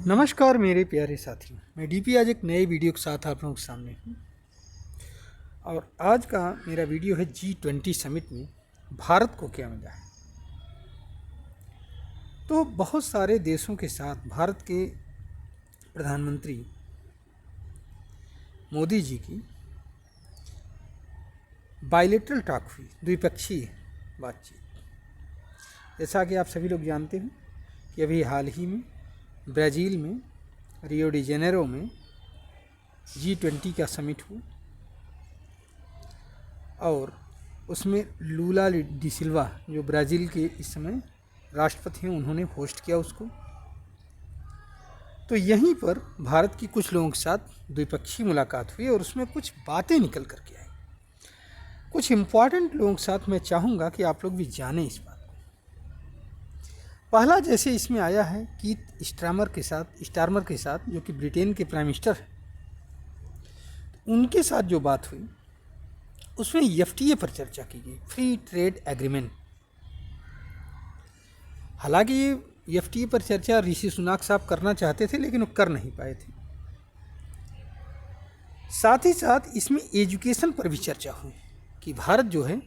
नमस्कार मेरे प्यारे साथियों, मैं डीपी आज एक नए वीडियो के साथ आप लोगों के सामने हूँ। और आज का मेरा वीडियो है G20 समिट में भारत को क्या मिला है। तो बहुत सारे देशों के साथ भारत के प्रधानमंत्री मोदी जी की बायलैटरल टॉक हुई, द्विपक्षीय बातचीत। जैसा कि आप सभी लोग जानते हैं कि अभी हाल ही में ब्राज़ील में रियो डी जेनेरो में G20 का समिट हुआ और उसमें लूला डी सिल्वा जो ब्राज़ील के इस समय राष्ट्रपति हैं, उन्होंने होस्ट किया उसको। तो यहीं पर भारत की कुछ लोगों के साथ द्विपक्षीय मुलाकात हुई और उसमें कुछ बातें निकल कर के आई। कुछ इम्पॉर्टेंट लोगों के साथ मैं चाहूँगा कि आप लोग भी जानें इस बात। पहला जैसे इसमें आया है कीथ स्टारमर के साथ जो कि ब्रिटेन के प्राइम मिनिस्टर हैं, उनके साथ जो बात हुई उसमें FTA पर चर्चा की गई, फ्री ट्रेड एग्रीमेंट। हालांकि ये FTA पर चर्चा ऋषि सुनाक साहब करना चाहते थे लेकिन वो कर नहीं पाए थे। साथ ही साथ इसमें एजुकेशन पर भी चर्चा हुई कि भारत जो है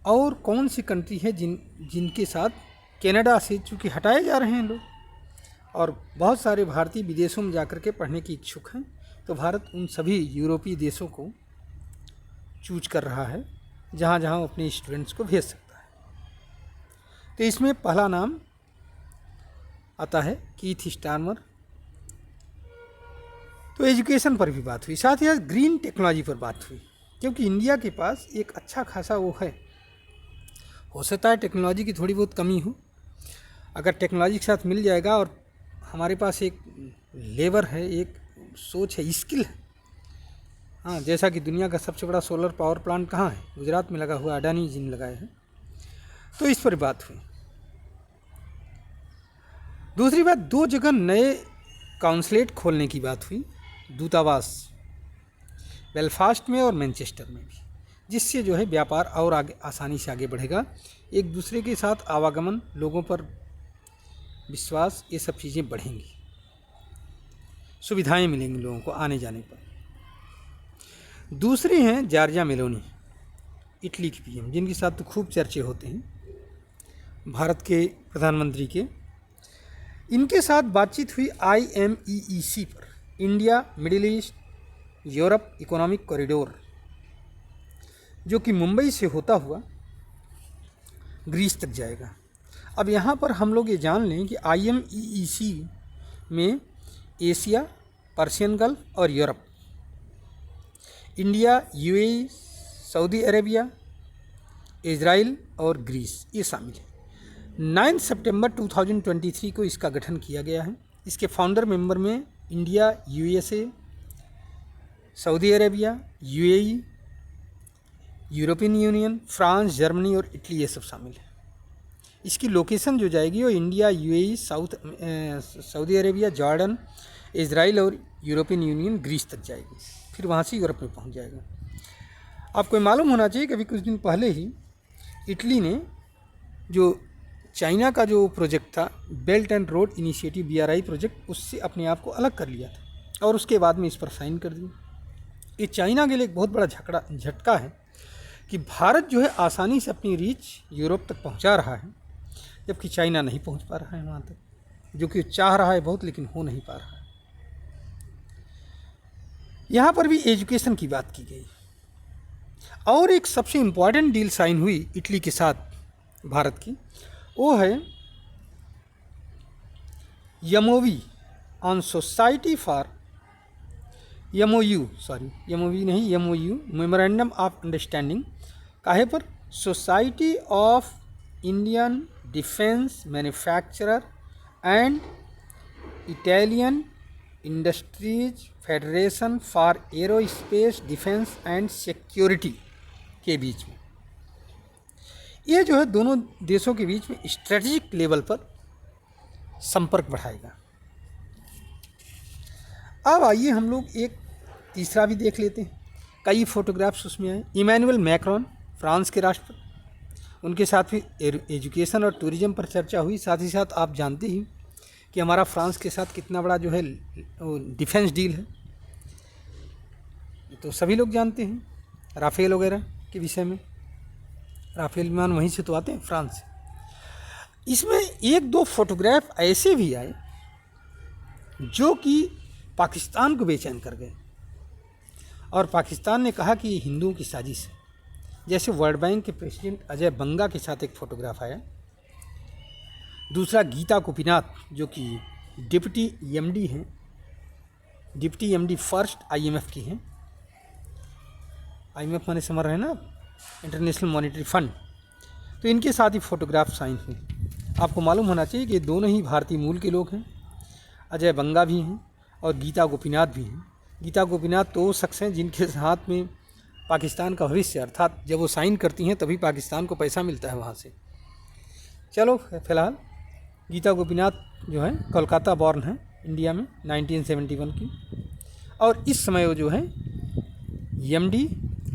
और कौन सी कंट्री है जिनके साथ कनाडा से चूँकि हटाए जा रहे हैं लोग और बहुत सारे भारतीय विदेशों में जाकर के पढ़ने की इच्छुक हैं, तो भारत उन सभी यूरोपीय देशों को चूज कर रहा है जहाँ जहाँ वो अपने स्टूडेंट्स को भेज सकता है। तो इसमें पहला नाम आता है कीथ स्टारमर। तो एजुकेशन पर भी बात हुई, साथ ही साथ ग्रीन टेक्नोलॉजी पर बात हुई, क्योंकि इंडिया के पास एक अच्छा खासा वो है। हो सकता है टेक्नोलॉजी की थोड़ी बहुत कमी हो, अगर टेक्नोलॉजी के साथ मिल जाएगा और हमारे पास एक लेबर है, एक सोच है, स्किल है। हाँ, जैसा कि दुनिया का सबसे बड़ा सोलर पावर प्लांट कहाँ है? गुजरात में लगा हुआ, अडानी जी ने लगाए हैं। तो इस पर बात हुई। दूसरी बात, 2 जगह नए काउंसलेट खोलने की बात हुई, दूतावास, बेलफास्ट में और मैनचेस्टर में भी, जिससे जो है व्यापार और आगे आसानी से आगे बढ़ेगा। एक दूसरे के साथ आवागमन, लोगों पर विश्वास, ये सब चीज़ें बढ़ेंगी, सुविधाएं मिलेंगी लोगों को आने जाने पर। दूसरी हैं जॉर्जिया मेलोनी, इटली की PM, जिनके साथ तो खूब चर्चे होते हैं भारत के प्रधानमंत्री के। इनके साथ बातचीत हुई IMEEC पर, India middle east Europe economic corridor, जो कि मुंबई से होता हुआ ग्रीस तक जाएगा। अब यहाँ पर हम लोग ये जान लें कि IMEEC में एशिया, पर्शियन गल्फ और Europe, India, UAE, Saudi Arabia, Israel और ग्रीस ये शामिल है। 9 सितंबर 2023 को इसका गठन किया गया है। इसके फाउंडर मेंबर में India, USA, Saudi Arabia, UAE, European union, France, Germany और इटली ये सब शामिल है। इसकी लोकेशन जो जाएगी वो India, UAE, Saudi Arabia, Jordan, Israel और यूरोपियन यूनियन ग्रीस तक जाएगी, फिर वहाँ से यूरोप में पहुँच जाएगा। आपको मालूम होना चाहिए कि अभी कुछ दिन पहले ही इटली ने जो चाइना का जो प्रोजेक्ट था, belt and road initiative BRI project, उससे अपने आप को अलग कर लिया था और उसके बाद में इस पर साइन कर दिया। ये चाइना के लिए एक बहुत बड़ा झटका है कि भारत जो है आसानी से अपनी रीच यूरोप तक पहुंचा रहा है, जबकि चाइना नहीं पहुंच पा रहा है वहाँ तक, जो कि चाह रहा है बहुत लेकिन हो नहीं पा रहा है। यहाँ पर भी एजुकेशन की बात की गई और एक सबसे इम्पॉर्टेंट डील साइन हुई इटली के साथ भारत की, वो है MOU on society for MOU memorandum of understanding, काहे पर? Society of Indian defence manufacturer and Italian industries federation for aerospace defence and security के बीच में। ये जो है दोनों देशों के बीच में स्ट्रेटजिक लेवल पर संपर्क बढ़ाएगा। अब आइए हम लोग एक तीसरा भी देख लेते हैं। कई फोटोग्राफ्स उसमें आए। इमैनुअल मैक्रोन, फ्रांस के राष्ट्रपति, उनके साथ भी एजुकेशन और टूरिज्म पर चर्चा हुई। साथ ही साथ आप जानते ही कि हमारा फ्रांस के साथ कितना बड़ा जो है डिफेंस डील है, तो सभी लोग जानते हैं राफेल वगैरह के विषय में। राफेल विमान वहीं से तो आते हैं, फ्रांस से। इसमें एक दो फोटोग्राफ ऐसे भी आए जो कि पाकिस्तान को बेचैन कर गए, और पाकिस्तान ने कहा कि ये हिंदुओं की साजिश है। जैसे वर्ल्ड बैंक के प्रेसिडेंट अजय बंगा के साथ एक फ़ोटोग्राफ आया। दूसरा गीता गोपीनाथ जो कि डिप्टी एमडी हैं, डिप्टी एमडी फर्स्ट आईएमएफ की हैं। आईएमएफ माने समझ रहे हैं ना, इंटरनेशनल मॉनेटरी फंड। तो इनके साथ ही फ़ोटोग्राफ साइन हुए। आपको मालूम होना चाहिए कि दोनों ही भारतीय मूल के लोग हैं। अजय बंगा भी हैं और गीता गोपीनाथ भी हैं। गीता गोपीनाथ तो वो शख्स हैं जिनके हाथ में पाकिस्तान का भविष्य, अर्थात जब वो साइन करती हैं तभी पाकिस्तान को पैसा मिलता है वहाँ से। चलो फिलहाल गीता गोपीनाथ जो है कोलकाता बॉर्न है, इंडिया में 1971 की, और इस समय वो जो है एमडी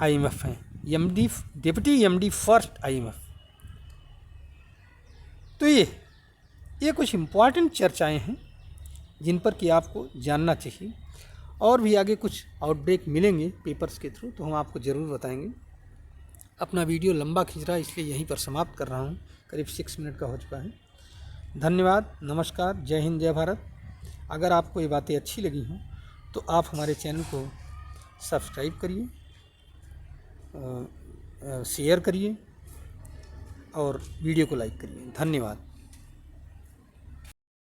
आईएमएफ हैं, MD deputy MD first IMF. तो ये कुछ इम्पॉर्टेंट चर्चाएं हैं जिन पर कि आपको जानना चाहिए। और भी आगे कुछ आउटब्रेक मिलेंगे पेपर्स के थ्रू तो हम आपको ज़रूर बताएंगे। अपना वीडियो लंबा खींच रहा है इसलिए यहीं पर समाप्त कर रहा हूँ, करीब 6 मिनट का हो चुका है। धन्यवाद, नमस्कार, जय हिंद, जय भारत। अगर आपको ये बातें अच्छी लगी हों तो आप हमारे चैनल को सब्सक्राइब करिए, शेयर करिए और वीडियो को लाइक करिए। धन्यवाद।